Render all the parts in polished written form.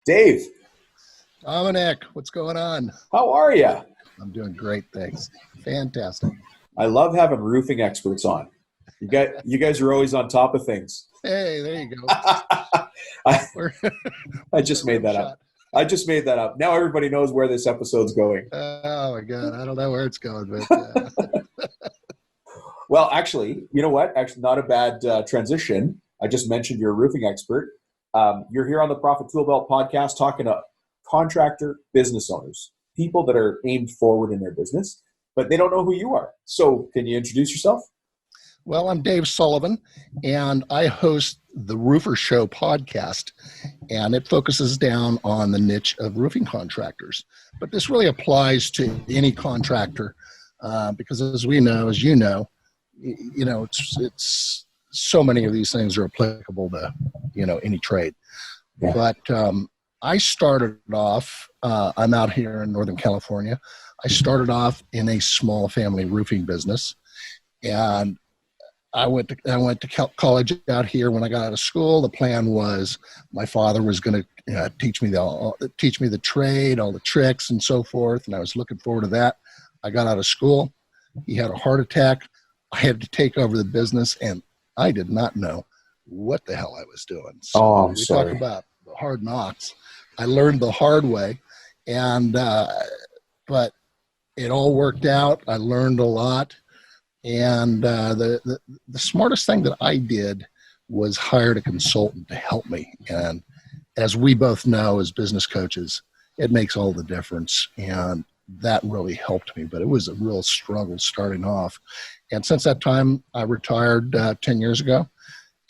Dave, Dominic, what's going on? how are you? I'm doing great, thanks. Fantastic. I love having roofing experts on. You guys are always on top of things. Hey, there you go. I, We're, I it's just a made rim that shot. up. I just made that up. Now everybody knows where this episode's going. Oh my God, I don't know where it's going, but Well, actually, you know what? Actually, not a bad transition. I just mentioned you're a roofing expert. You're here on the Profit Tool Belt podcast talking to contractor business owners, people that are aimed forward in their business, but they don't know who you are. So can you introduce yourself? well, I'm Dave Sullivan, and I host the Roofer Show podcast, and it focuses down on the niche of roofing contractors. But this really applies to any contractor because, as we know, as you know, it's so many of these things are applicable to any trade. Yeah. But I started off. I'm out here in Northern California. I started off in a small family roofing business, and I went to college out here. When I got out of school, the plan was my father was going to teach me the trade, all the tricks, and so forth. And I was looking forward to that. I got out of school. He had a heart attack. I had to take over the business, and I did not know what the hell I was doing. So Oh, I'm we sorry. talk about the hard knocks. I learned the hard way, and but it all worked out. I learned a lot. And the smartest thing that I did was hired a consultant to help me. And as we both know as business coaches, it makes all the difference. And that really helped me. But it was a real struggle starting off. And since that time, I retired 10 years ago.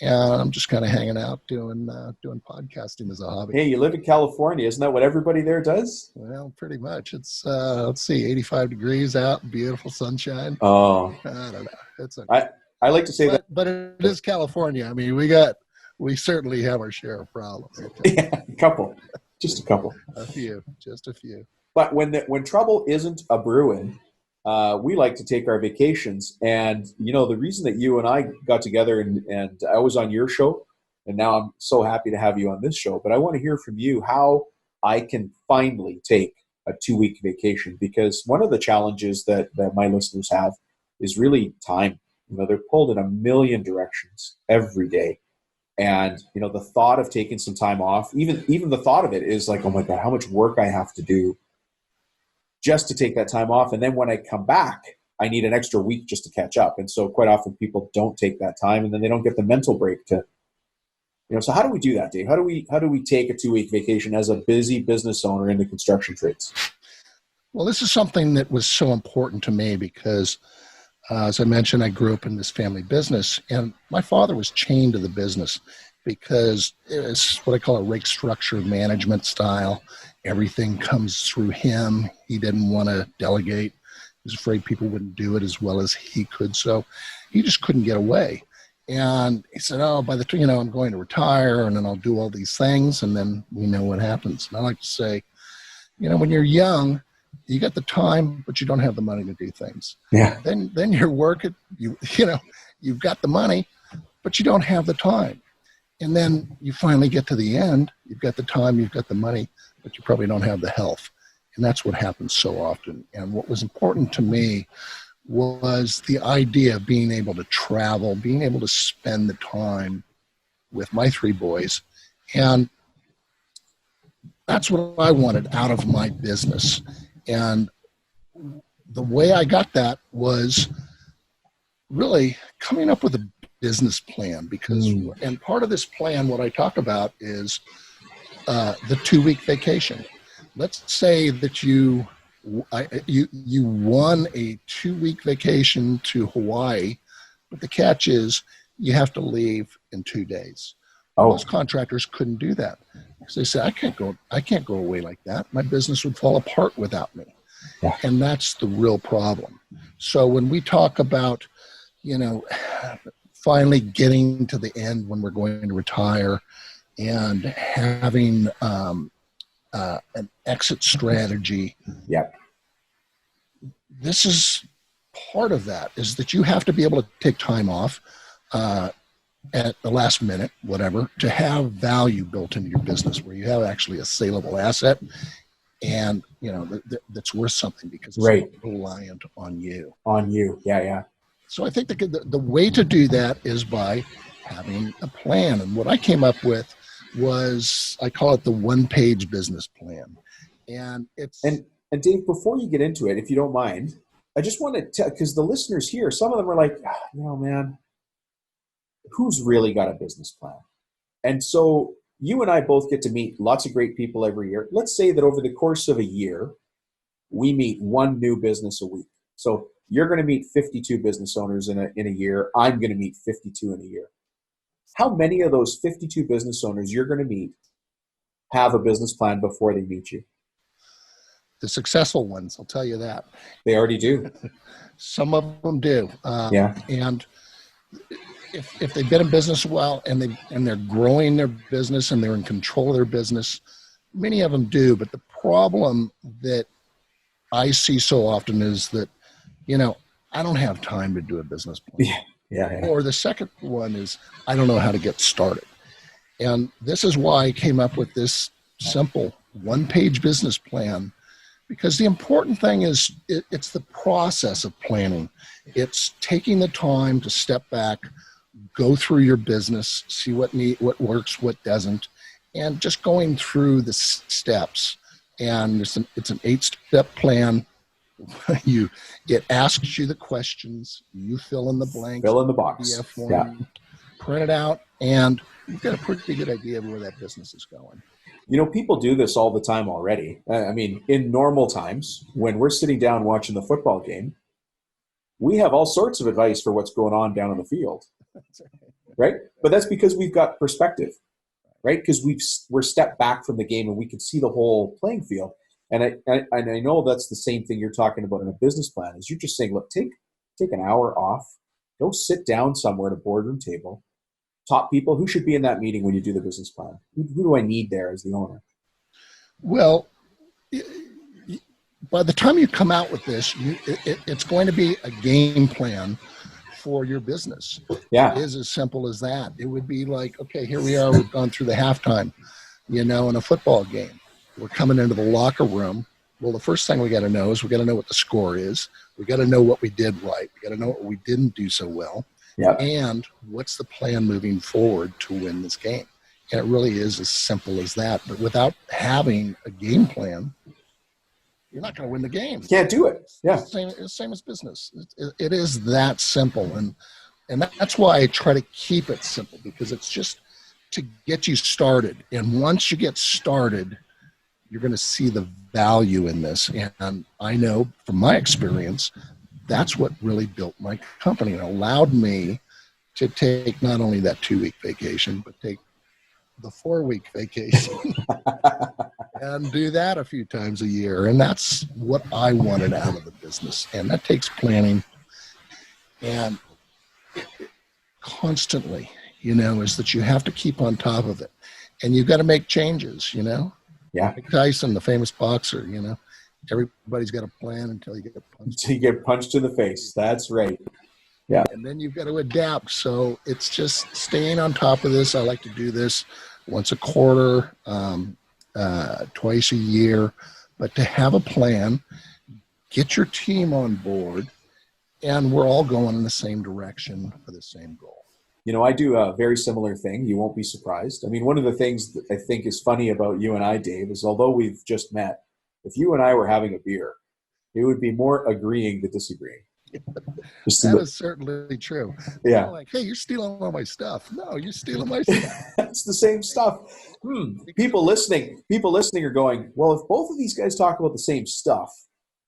And I'm just kind of hanging out doing podcasting as a hobby. Hey, you live in California. Isn't that what everybody there does? Well, pretty much. It's, let's see, 85 degrees out, beautiful sunshine. Oh, I don't know. It's okay. I like to say that. But it is California. I mean, we certainly have our share of problems. Yeah, just a couple. Just a few. But when trouble isn't a brewing, we like to take our vacations. And, the reason that you and I got together and I was on your show, and now I'm so happy to have you on this show, but I want to hear from you how I can finally take a 2-week vacation, because one of the challenges that my listeners have is really time. They're pulled in a million directions every day. And, the thought of taking some time off, even the thought of it is like, oh my God, how much work I have to do just to take that time off. And then when I come back, I need an extra week just to catch up. And so quite often people don't take that time, and then they don't get the mental break to, so how do we do that, Dave? How do we take a 2-week vacation as a busy business owner in the construction trades? Well, this is something that was so important to me because, as I mentioned, I grew up in this family business, and my father was chained to the business because it's what I call a rake structure management style. Everything comes through him. He didn't want to delegate. He was afraid people wouldn't do it as well as he could. So he just couldn't get away. And he said, by the time, I'm going to retire, and then I'll do all these things, and then we know what happens. And I like to say, when you're young, you got the time, but you don't have the money to do things. Yeah. Then you're working, you've got the money, but you don't have the time. And then you finally get to the end, you've got the time, you've got the money, but you probably don't have the health. And that's what happens so often. And what was important to me was the idea of being able to travel, being able to spend the time with my 3 boys. And that's what I wanted out of my business. And the way I got that was really coming up with a business plan, because, and part of this plan, what I talk about is the 2-week vacation. Let's say that you won a 2-week vacation to Hawaii, but the catch is you have to leave in 2 days. Most contractors couldn't do that because they say, I can't go away like that. My business would fall apart without me. Yeah. And that's the real problem. So when we talk about, finally getting to the end when we're going to retire and having an exit strategy. Yeah. This is part of that, is that you have to be able to take time off. at the last minute, whatever, to have value built into your business where you have actually a saleable asset and, that's worth something because it's Right. not reliant on you. On you. Yeah. Yeah. So I think the way to do that is by having a plan. And what I came up with was, I call it the one-page business plan. And it's... And Dave, before you get into it, if you don't mind, I just want to tell, because the listeners here, some of them are like, man, who's really got a business plan? And so you and I both get to meet lots of great people every year. Let's say that over the course of a year, we meet one new business a week. So you're going to meet 52 business owners in a year. I'm going to meet 52 in a year. How many of those 52 business owners you're going to meet have a business plan before they meet you? The successful ones, I'll tell you that. They already do. Some of them do. Yeah. And if they've been in business a while and they're growing their business and they're in control of their business, many of them do. But the problem that I see so often is that, I don't have time to do a business plan. Yeah. Or the second one is, I don't know how to get started. And this is why I came up with this simple one-page business plan, because the important thing is it's the process of planning. It's taking the time to step back, go through your business, see what works, what doesn't, and just going through the steps. And it's an 8-step plan. It asks you the questions, you fill in the blanks, fill in the box, print it out, and you've got a pretty good idea of where that business is going. People do this all the time already. I mean, in normal times, when we're sitting down watching the football game, we have all sorts of advice for what's going on down on the field, right? But that's because we've got perspective, right? Because we're stepped back from the game and we can see the whole playing field. And I know that's the same thing you're talking about in a business plan. Is you're just saying, look, take an hour off, go sit down somewhere at a boardroom table. Top people who should be in that meeting when you do the business plan. Who do I need there as the owner? Well, by the time you come out with this, it's going to be a game plan for your business. Yeah. It is as simple as that. It would be like, okay, here we are. We've gone through the halftime, in a football game. We're coming into the locker room. Well, the first thing we got to know is we got to know what the score is. We got to know what we did right. We got to know what we didn't do so well. Yeah. And what's the plan moving forward to win this game? And it really is as simple as that. But without having a game plan, you're not going to win the game. Can't do it. Yeah. Same as business. It is that simple. And that's why I try to keep it simple, because it's just to get you started. And once you get started, you're going to see the value in this. And I know from my experience, that's what really built my company and allowed me to take not only that 2-week vacation, but take the 4-week vacation and do that a few times a year. And that's what I wanted out of the business. And that takes planning and constantly, is that you have to keep on top of it and you've got to make changes, Yeah. Mike Tyson, the famous boxer, everybody's got a plan until you get punched. Until you get punched in the face. That's right. Yeah. And then you've got to adapt. So it's just staying on top of this. I like to do this once a quarter, twice a year, but to have a plan, get your team on board, and we're all going in the same direction for the same goal. I do a very similar thing. You won't be surprised. I mean, one of the things that I think is funny about you and I, Dave, is although we've just met, if you and I were having a beer, it would be more agreeing to disagreeing. That is certainly true. Yeah. Like, hey, you're stealing all my stuff. No, you're stealing my stuff. It's the same stuff. People listening are going, well, if both of these guys talk about the same stuff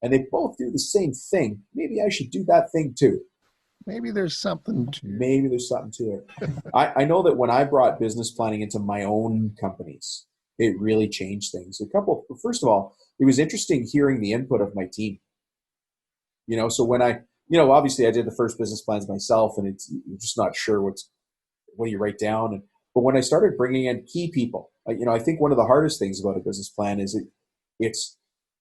and they both do the same thing, maybe I should do that thing too. Maybe there's something to it. I know that when I brought business planning into my own companies, it really changed things. First of all, it was interesting hearing the input of my team. So when obviously I did the first business plans myself, and you're just not sure what do you write down. But when I started bringing in key people, I think one of the hardest things about a business plan is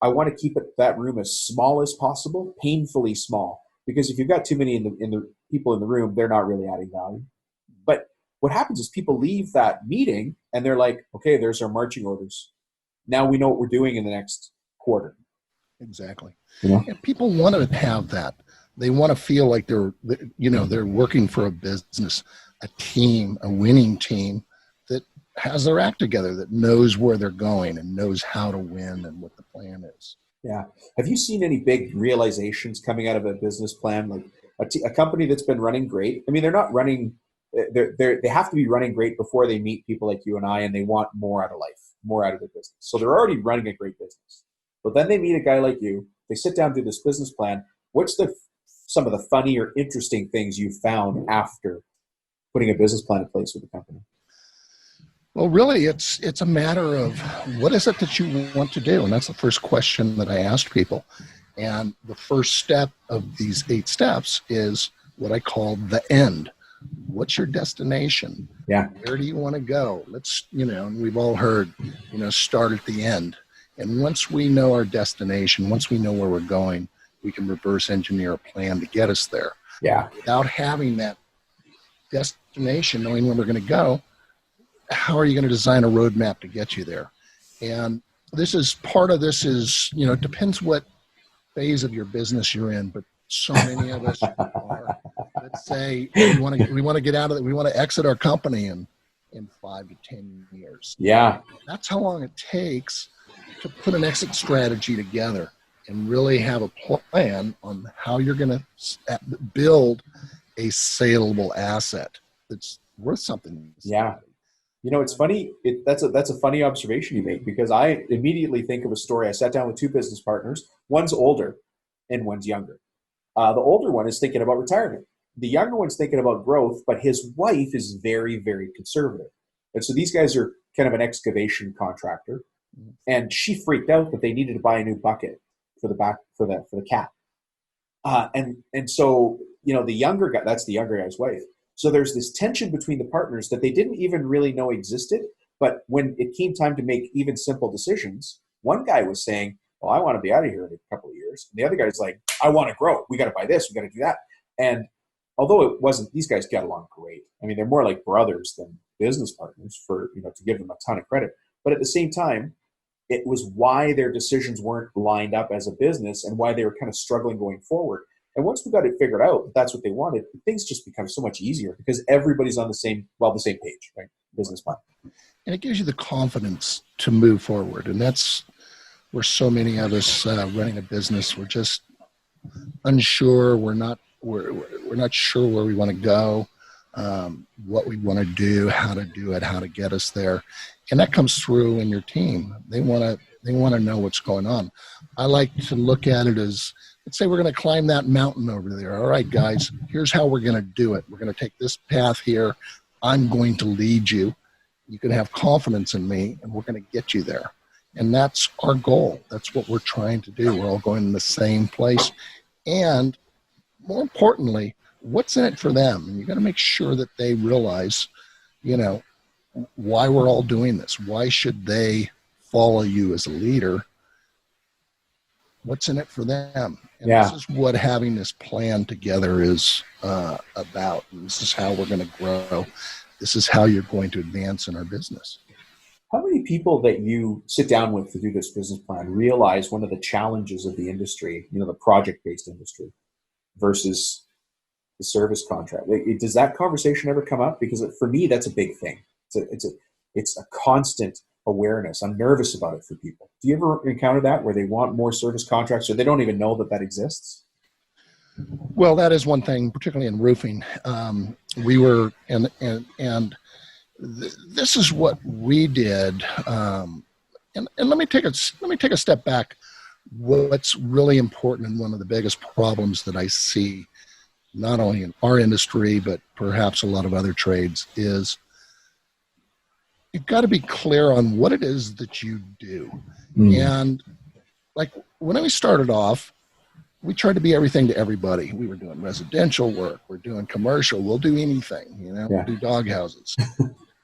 I want to keep that room as small as possible, painfully small, because if you've got too many in the people in the room, they're not really adding value. But what happens is people leave that meeting and they're like, okay, there's our marching orders. Now we know what we're doing in the next quarter. Exactly. You know? And people want to have that. They want to feel like they're working for a business, a team, a winning team that has their act together, that knows where they're going and knows how to win and what the plan is. Yeah. Have you seen any big realizations coming out of a business plan? Like a company that's been running great. I mean, they're not running, they have to be running great before they meet people like you and I, and they want more out of life, more out of their business. So they're already running a great business. But then they meet a guy like you, they sit down, do this business plan. What's some of the funny or interesting things you found after putting a business plan in place with the company? Well, really, it's a matter of what is it that you want to do? And that's the first question that I asked people. And the first step of these 8 steps is what I call the end. What's your destination? Yeah. Where do you want to go? Let's, and we've all heard, start at the end. And once we know our destination, once we know where we're going, we can reverse engineer a plan to get us there. Yeah. Without having that destination, knowing where we're going to go, how are you going to design a roadmap to get you there? And part of this is, it depends what phase of your business you're in, but so many of us are, let's say we want to get out of it. We want to exit our company in 5 to 10 years. Yeah. That's how long it takes to put an exit strategy together and really have a plan on how you're going to build a saleable asset that's worth something. Yeah. It's funny. That's a funny observation you make, because I immediately think of a story. I sat down with 2 business partners. One's older and one's younger. The older one is thinking about retirement. The younger one's thinking about growth, but his wife is very, very conservative. And so these guys are kind of an excavation contractor. And she freaked out that they needed to buy a new bucket for the cat. And so, the younger guy, that's the younger guy's wife. So there's this tension between the partners that they didn't even really know existed. But when it came time to make even simple decisions, one guy was saying, well, I want to be out of here in a couple of years. And the other guy's like, I want to grow. We got to buy this. We got to do that. And although it wasn't, these guys got along great. I mean, they're more like brothers than business partners, for, to give them a ton of credit. But at the same time, it was why their decisions weren't lined up as a business and why they were kind of struggling going forward. And once we got it figured out, that's what they wanted, things just become so much easier because everybody's on the same page, right? Business plan. And it gives you the confidence to move forward. And that's where so many of us running a business, we're just unsure. We're not sure where we want to go, what we want to do, how to get us there. And that comes through in your team. They want to know what's going on. I like to look at it as, let's say we're going to climb that mountain over there. All right, guys, here's how we're going to do it. We're going to take this path here. I'm going to lead you. You can have confidence in me, and we're going to get you there. And that's our goal. That's what we're trying to do. We're all going in the same place. And more importantly, what's in it for them? And you got to make sure that they realize, why we're all doing this. Why should they follow you as a leader? What's in it for them? And This is what having this plan together is about. And this is how we're going to grow. This is how you're going to advance in our business. How many people that you sit down with to do this business plan realize one of the challenges of the industry, the project-based industry versus the service contract? Does that conversation ever come up? Because for me, that's a big thing. It's a constant awareness. I'm nervous about it for people. Do you ever encounter that where they want more service contracts or they don't even know that exists? Well, that is one thing, particularly in roofing. We were, and this is what we did. And let me take a step back. What's really important and one of the biggest problems that I see, not only in our industry, but perhaps a lot of other trades, is you've got to be clear on what it is that you do. And like when we started off, we tried to be everything to everybody. We were doing residential work. We're doing commercial. We'll do anything, We'll do dog houses.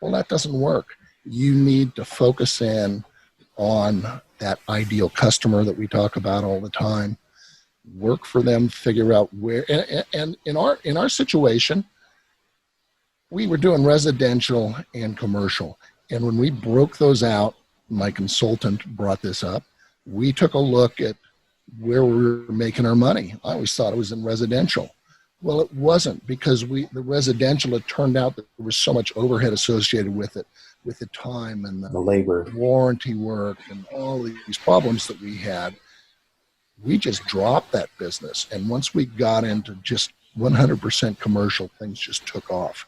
Well, that doesn't work. You need to focus in on that ideal customer that we talk about all the time. Work for them, figure out where, and in our situation, We were doing residential and commercial. And when we broke those out, my consultant brought this up. We took a look at where we were making our money. I always thought it was in residential. Well, it wasn't, because the residential, it turned out that there was so much overhead associated with it, with the time and The labor. warranty work and all these problems that we had. We just dropped that business. And once we got into just 100% commercial, things just took off.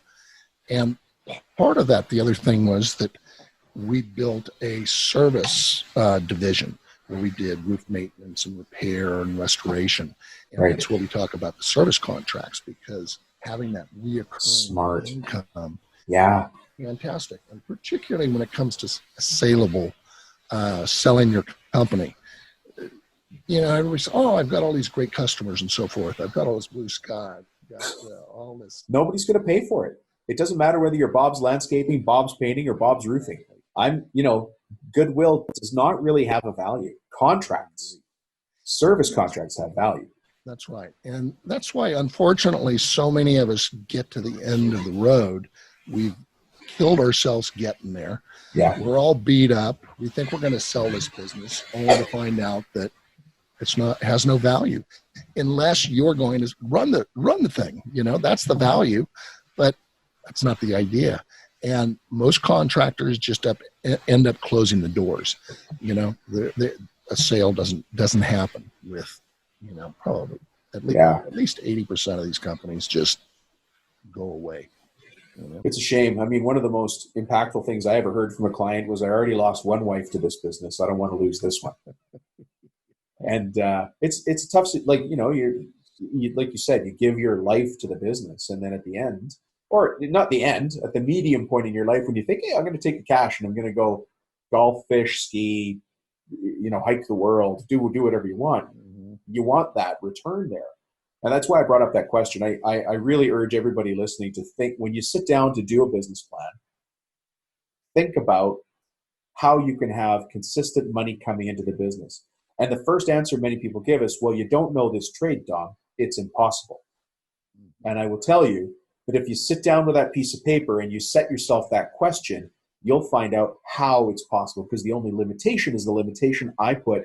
And part of that, the other thing was that we built a service division where we did roof maintenance and repair and restoration. And that's where we talk about the service contracts, because having that reoccurring income, fantastic. And particularly when it comes to saleable, selling your company. Everybody says, oh, I've got all these great customers and so forth. I've got all this blue sky. I've got all this. Nobody's going to pay for it. It doesn't matter whether you're Bob's Landscaping, Bob's Painting, or Bob's Roofing. Goodwill does not really have a value. Contracts, service contracts have value. That's right. And that's why, unfortunately, so many of us get to the end of the road. We've killed ourselves getting there. Yeah. We're all beat up. We think we're going to sell this business, only to find out that has no value unless you're going to run the thing. That's the value, but that's not the idea. And most contractors just end up closing the doors. A sale doesn't happen with, probably at least 80% of these companies just go away. It's a shame. I mean, one of the most impactful things I ever heard from a client was, I already lost one wife to this business. I don't want to lose this one. And it's tough. Like you said, you give your life to the business, and then at the end, or not the end, at the medium point in your life, when you think, hey, I'm going to take the cash and I'm going to go golf, fish, ski, hike the world, do whatever you want. Mm-hmm. You want that return there. And that's why I brought up that question. I really urge everybody listening to think, when you sit down to do a business plan, think about how you can have consistent money coming into the business. And the first answer many people give is, well, you don't know this trade, Don. It's impossible. And I will tell you that if you sit down with that piece of paper and you set yourself that question, you'll find out how it's possible, because the only limitation is the limitation I put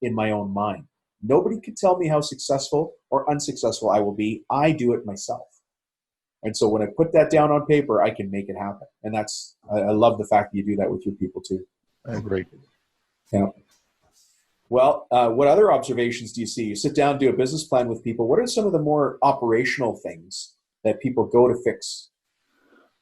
in my own mind. Nobody can tell me how successful or unsuccessful I will be. I do it myself. And so when I put that down on paper, I can make it happen. And I love the fact that you do that with your people too. I agree. Yeah. Well, what other observations do you see? You sit down, do a business plan with people. What are some of the more operational things that people go to fix?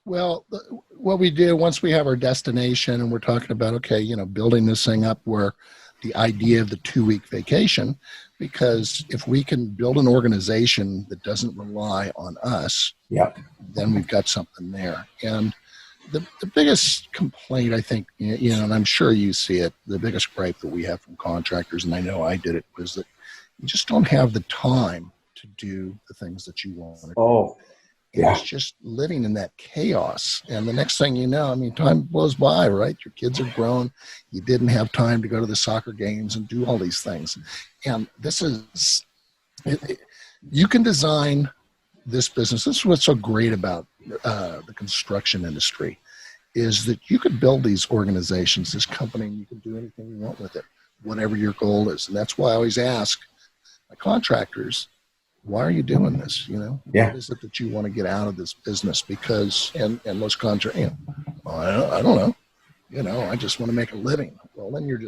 Well, what we do once we have our destination and we're talking about, okay, building this thing up, where the idea of the 2-week vacation, because if we can build an organization that doesn't rely on us, then we've got something there. And the biggest complaint, I think, and I'm sure you see it, the biggest gripe that we have from contractors, and I know I did it, was that you just don't have the time to do the things that you want to do. Oh, yeah. It's just living in that chaos. And the next thing you know, time blows by, right? Your kids are grown. You didn't have time to go to the soccer games and do all these things. And this is, you can design this business. This is what's so great about the construction industry, is that you could build these organizations, this company, and you can do anything you want with it, whatever your goal is. And that's why I always ask my contractors, why are you doing this? What is it that you want to get out of this business? Because, and most contractors, I don't know. I just want to make a living. Well, then you're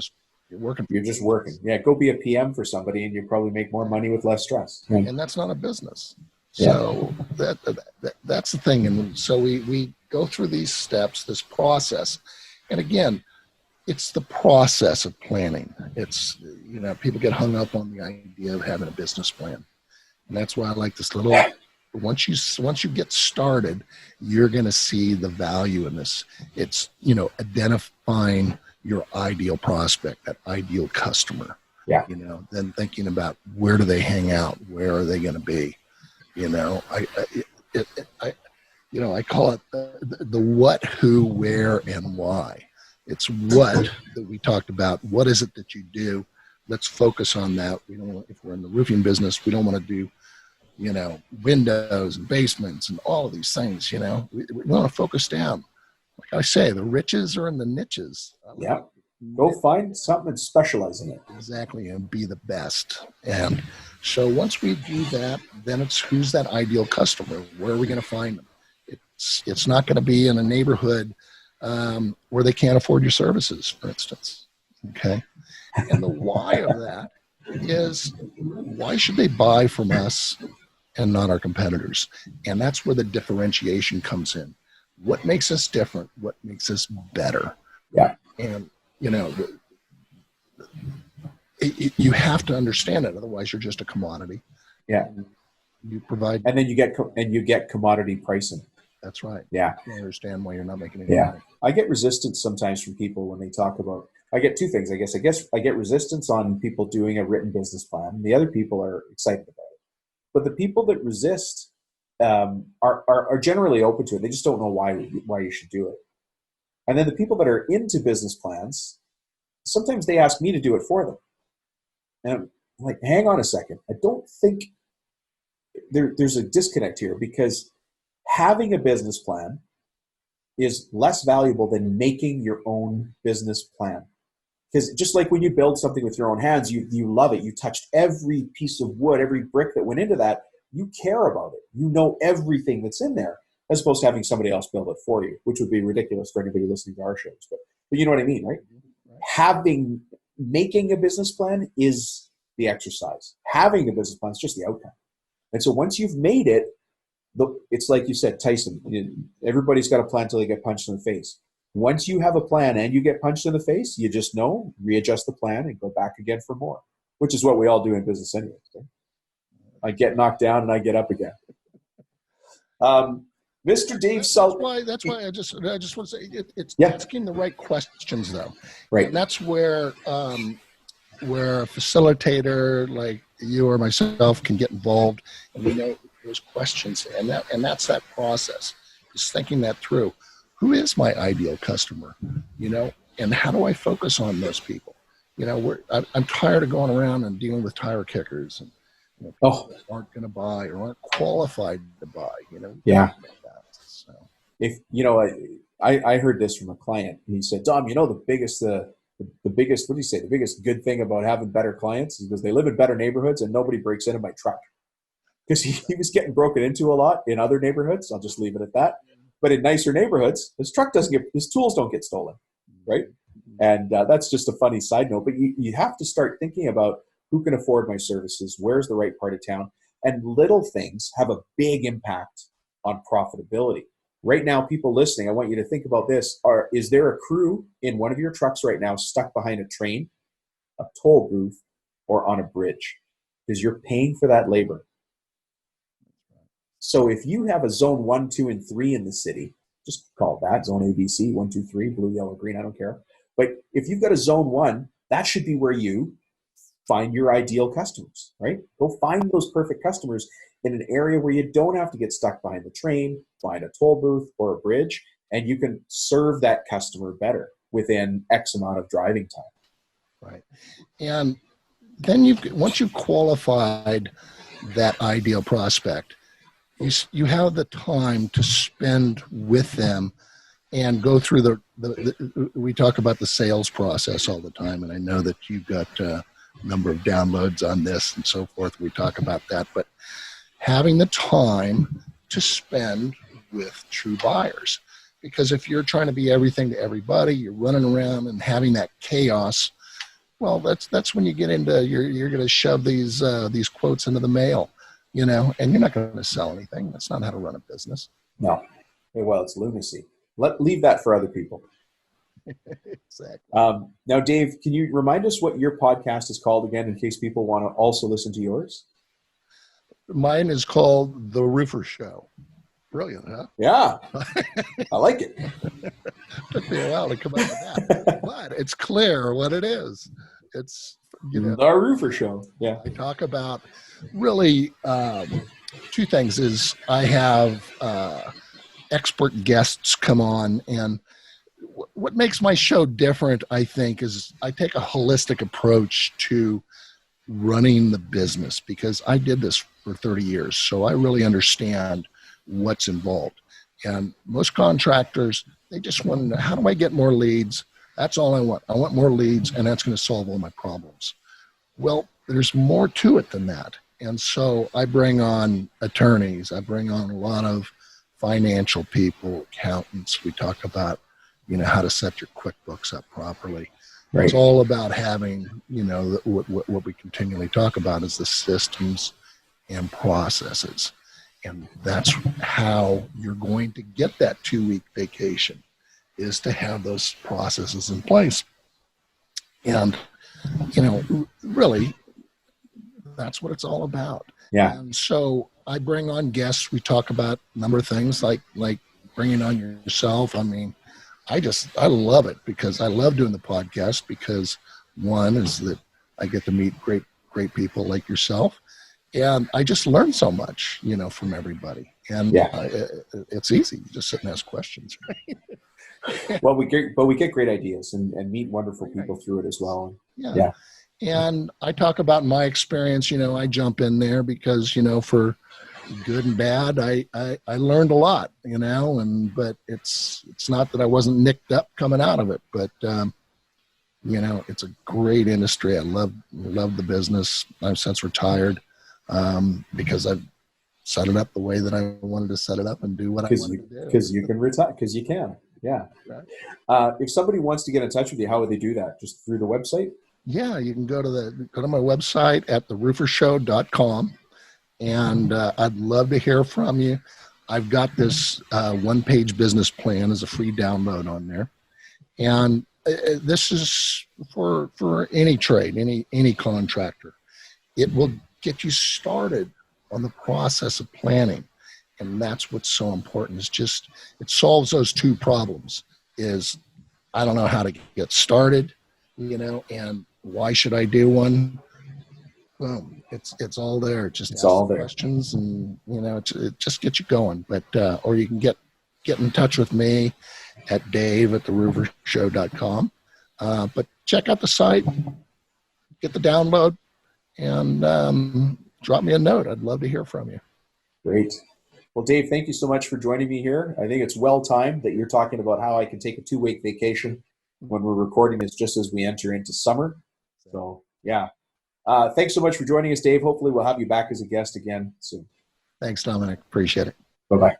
working. You're just working. Yeah. Go be a PM for somebody and you probably make more money with less stress. Yeah. And that's not a business. So that's the thing. And so we go through these steps, this process. And again, it's the process of planning. It's, people get hung up on the idea of having a business plan. And that's why I like this little, once you get started, you're going to see the value in this. It's, identifying your ideal prospect, that ideal customer. Yeah. Then thinking about, where do they hang out? Where are they going to be? I call it the what, who, where, and why. It's what that we talked about. What is it that you do? Let's focus on that. If we're in the roofing business, we don't want to do windows and basements and all of these things. We want to focus down. Like I say, the riches are in the niches. Yeah. Go find something and specialize in it. Exactly, and be the best. And so once we do that, then it's who's that ideal customer? Where are we going to find them? It's not going to be in a neighborhood where they can't afford your services, for instance. Okay, and the why of that is, why should they buy from us and not our competitors? And that's where the differentiation comes in. What makes us different? What makes us better? Yeah. And you have to understand it. Otherwise, you're just a commodity. Yeah. You provide, and then you get commodity pricing. That's right. Yeah. I understand why you're not making any money. I get resistance sometimes from people when they talk about. I get two things. I guess I get resistance on people doing a written business plan. The other people are excited about it, but the people that resist are generally open to it. They just don't know why you should do it. And then the people that are into business plans, sometimes they ask me to do it for them. And I'm like, hang on a second. I don't think there's a disconnect here, because having a business plan is less valuable than making your own business plan. Because just like when you build something with your own hands, you love it. You touched every piece of wood, every brick that went into that. You care about it. You know everything that's in there, as opposed to having somebody else build it for you, which would be ridiculous for anybody listening to our shows. But you know what I mean, right? Making a business plan is the exercise. Having a business plan is just the outcome. And so once you've made it, it's like you said, Tyson, everybody's got a plan until they get punched in the face. Once you have a plan and you get punched in the face, you just know, readjust the plan and go back again for more, which is what we all do in business anyway. So I get knocked down and I get up again. Mr. Dave Sullivan. That's why I just want to say it's asking the right questions, though. Right. And that's where a facilitator like you or myself can get involved, and we know those questions, and that's that process, is thinking that through. Who is my ideal customer? And how do I focus on those people? I'm tired of going around and dealing with tire kickers and people that aren't going to buy or aren't qualified to buy. Yeah. So. If I heard this from a client. He said, "Dom, the biggest what do you say? The biggest good thing about having better clients is because they live in better neighborhoods and nobody breaks into my truck." Because he was getting broken into a lot in other neighborhoods. I'll just leave it at that. But in nicer neighborhoods, his tools don't get stolen, right? And that's just a funny side note. But you have to start thinking about who can afford my services, where's the right part of town, and little things have a big impact on profitability. Right now, people listening, I want you to think about this. Is there a crew in one of your trucks right now stuck behind a train, a toll booth, or on a bridge? Because you're paying for that labor. So if you have a zone 1, 2, and 3 in the city, just call it that, zone ABC, 1, 2, 3, blue, yellow, green, I don't care. But if you've got a zone 1, that should be where you find your ideal customers, right? Go find those perfect customers in an area where you don't have to get stuck behind the train, behind a toll booth or a bridge, and you can serve that customer better within X amount of driving time. Right. And then once you've qualified that ideal prospect, you have the time to spend with them and go through we talk about the sales process all the time, and I know that you've got a number of downloads on this and so forth. We talk about that, but having the time to spend with true buyers, because if you're trying to be everything to everybody, you're running around and having that chaos. Well, that's when you get into you're going to shove these quotes into the mail. And you're not going to sell anything. That's not how to run a business. No. Well, it's lunacy. Leave that for other people. Exactly. Now, Dave, can you remind us what your podcast is called again, in case people want to also listen to yours? Mine is called The Roofer Show. Brilliant, huh? Yeah. I like it. Took me a while to come up with that. But it's clear what it is. It's The Roofer Show. Yeah. I talk about really two things. Is I have expert guests come on, and what makes my show different, I think, is I take a holistic approach to running the business, because I did this for 30 years. So I really understand what's involved. And most contractors, they just want to know, how do I get more leads? That's all I want. I want more leads, and that's going to solve all my problems. Well, there's more to it than that. And so I bring on attorneys. I bring on a lot of financial people, accountants. We talk about, how to set your QuickBooks up properly. Right. It's all about having, what we continually talk about is the systems and processes. And that's how you're going to get that 2-week vacation, is to have those processes in place. And, really, that's what it's all about. Yeah. And so I bring on guests. We talk about a number of things like bringing on yourself. I mean, I love it, because I love doing the podcast, because one is that I get to meet great people like yourself. And I just learn so much, from everybody. And it's easy. You just sit and ask questions. Right? Well, we get great ideas and meet wonderful people through it as well. Yeah. And I talk about my experience. I jump in there because, for good and bad, I learned a lot, but it's not that I wasn't nicked up coming out of it, but it's a great industry. I love the business. I've since retired, because I've set it up the way that I wanted to set it up and do what I wanted to do. Because you can retire, because you can. Yeah. Right. If somebody wants to get in touch with you, how would they do that? Just through the website? Yeah, you can go to my website at theroofershow.com. And I'd love to hear from you. I've got this one-page business plan as a free download on there. And this is for any trade, any contractor. It will get you started on the process of planning. And that's what's so important. It solves those two problems. Is I don't know how to get started, and why should I do one? Boom. It's all there. Just it's all there. Questions, and it just gets you going. But or you can get in touch with me at dave@theroofershow.com. But check out the site, get the download, and drop me a note. I'd love to hear from you. Great. Well, Dave, thank you so much for joining me here. I think it's well timed that you're talking about how I can take a 2-week vacation when we're recording this, just as we enter into summer. So yeah. Thanks so much for joining us, Dave. Hopefully we'll have you back as a guest again soon. Thanks, Dominic. Appreciate it. Bye-bye.